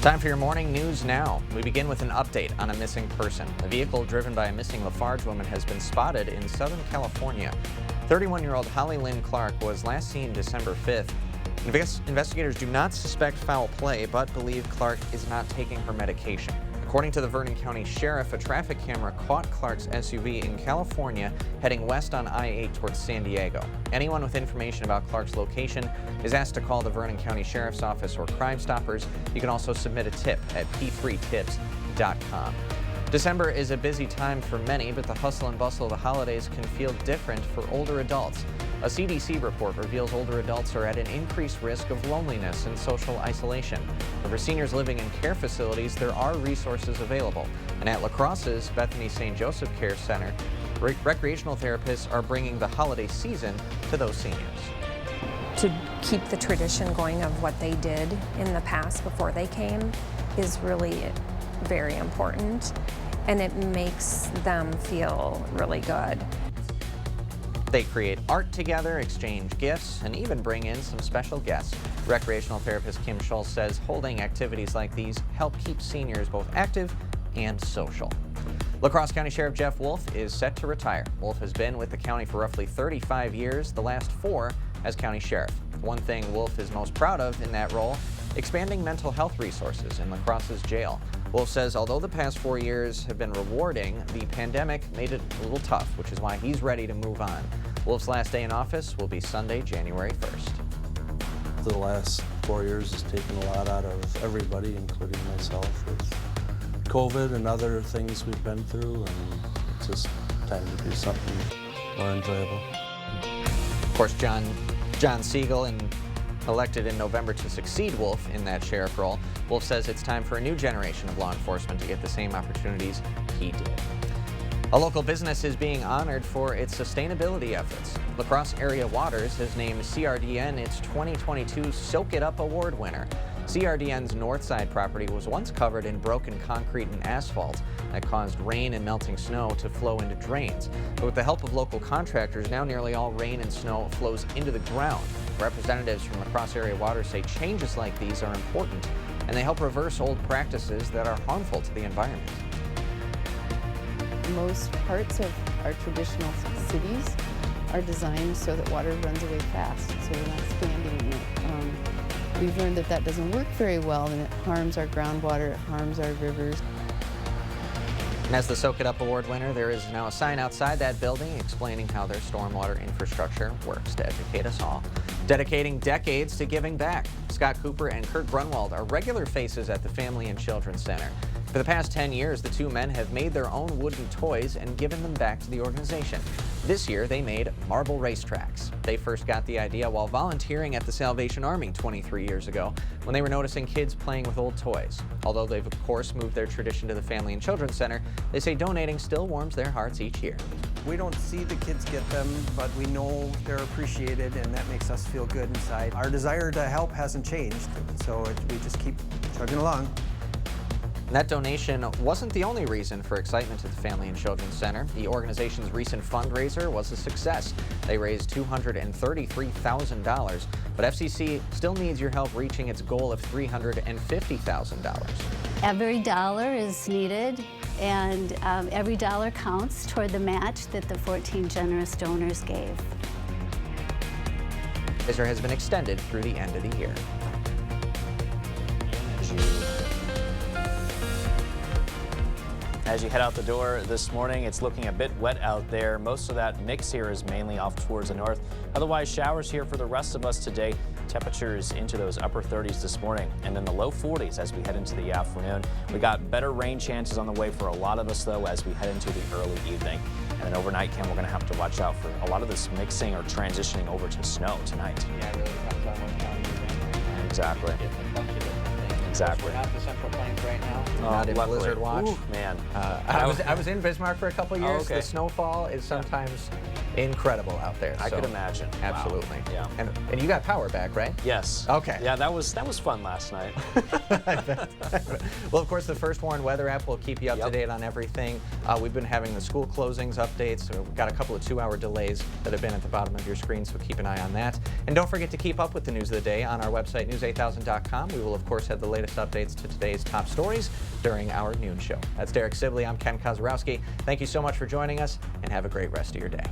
Time for your morning news now. We begin with an update on a missing person. A vehicle driven by a missing Lafarge woman has been spotted in Southern California. 31-year-old Holly Lynn Clark was last seen December 5th. Investigators do not suspect foul play, but believe Clark is not taking her medication. According to the Vernon County Sheriff, a traffic camera caught Clark's SUV in California heading west on I-8 towards San Diego. Anyone with information about Clark's location is asked to call the Vernon County Sheriff's Office or Crime Stoppers. You can also submit a tip at p3tips.com. December is a busy time for many, but the hustle and bustle of the holidays can feel different for older adults. A CDC report reveals older adults are at an increased risk of loneliness and social isolation. For seniors living in care facilities, there are resources available. And at La Crosse's Bethany St. Joseph Care Center, recreational therapists are bringing the holiday season to those seniors. To keep the tradition going of what they did in the past before they came is really very important, and it makes them feel really good. They create art together, exchange gifts, and even bring in some special guests. Recreational therapist Kim Schultz says holding activities like these help keep seniors both active and social. La Crosse County Sheriff Jeff Wolf is set to retire. Wolf has been with the county for roughly 35 years, the last 4 as county sheriff. One thing Wolf is most proud of in that role, expanding mental health resources in La Crosse's jail. Wolf says although the past 4 years have been rewarding, the pandemic made it a little tough, which is why he's ready to move on. Wolf's last day in office will be Sunday, January 1st. The last 4 years has taken a lot out of everybody, including myself, with COVID and other things we've been through, and it's just time to do something more enjoyable. Of course, John Siegel elected in November to succeed Wolf in that sheriff role. Wolf says it's time for a new generation of law enforcement to get the same opportunities he did. A local business is being honored for its sustainability efforts. La Crosse Area Waters has named CRDN its 2022 Soak It Up Award winner. CRDN's Northside property was once covered in broken concrete and asphalt that caused rain and melting snow to flow into drains. But with the help of local contractors, now nearly all rain and snow flows into the ground. Representatives from La Crosse Area Waters say changes like these are important, and they help reverse old practices that are harmful to the environment. Most parts of our traditional cities are designed so that water runs away fast, so we're not standing in it. We've learned that that doesn't work very well, and it harms our groundwater, it harms our rivers. And as the Soak It Up Award winner, there is now a sign outside that building explaining how their stormwater infrastructure works to educate us all. Dedicating decades to giving back, Scott Cooper and Kurt Grunwald are regular faces at the Family and Children's Center. For the past 10 years, the two men have made their own wooden toys and given them back to the organization. This year, they made marble racetracks. They first got the idea while volunteering at the Salvation Army 23 years ago, when they were noticing kids playing with old toys. Although they've, of course, moved their tradition to the Family and Children's Center, they say donating still warms their hearts each year. We don't see the kids get them, but we know they're appreciated, and that makes us feel good inside. Our desire to help hasn't changed, so we just keep chugging along. And that donation wasn't the only reason for excitement at the Family and Children's Center. The organization's recent fundraiser was a success. They raised $233,000, but FCC still needs your help reaching its goal of $350,000. Every dollar is needed, and every dollar counts toward the match that the 14 generous donors gave. The fundraiser has been extended through the end of the year. As you head out the door this morning, it's looking a bit wet out there. Most of that mix here is mainly off towards the north. Otherwise, showers here for the rest of us today. Temperatures into those upper 30s this morning, and then the low 40s as we head into the afternoon. We got better rain chances on the way for a lot of us, though, as we head into the early evening. And then overnight, Ken, we're going to have to watch out for a lot of this mixing or transitioning over to snow tonight. Yeah, it really depends on what county you're in. Exactly. Exactly. We're not the Central Plains right now. Oh, Not in luckily. blizzard watch. Ooh, man. I was in Bismarck for a couple years. Oh, okay. The snowfall is sometimes incredible out there. I could imagine. Absolutely. Wow. Yeah. And you got power back, right? Yes. Okay. Yeah, that was fun last night. I bet. Well, of course, the First Warn Weather app will keep you up to date on everything. We've been having the school closings updates. So we've got a couple of 2-hour delays that have been at the bottom of your screen, so keep an eye on that. And don't forget to keep up with the news of the day on our website, news8000.com. We will, of course, have the latest latest updates to today's top stories during our noon show. That's Derek Sibley. I'm Ken Kozarowski. Thank you so much for joining us, and have a great rest of your day.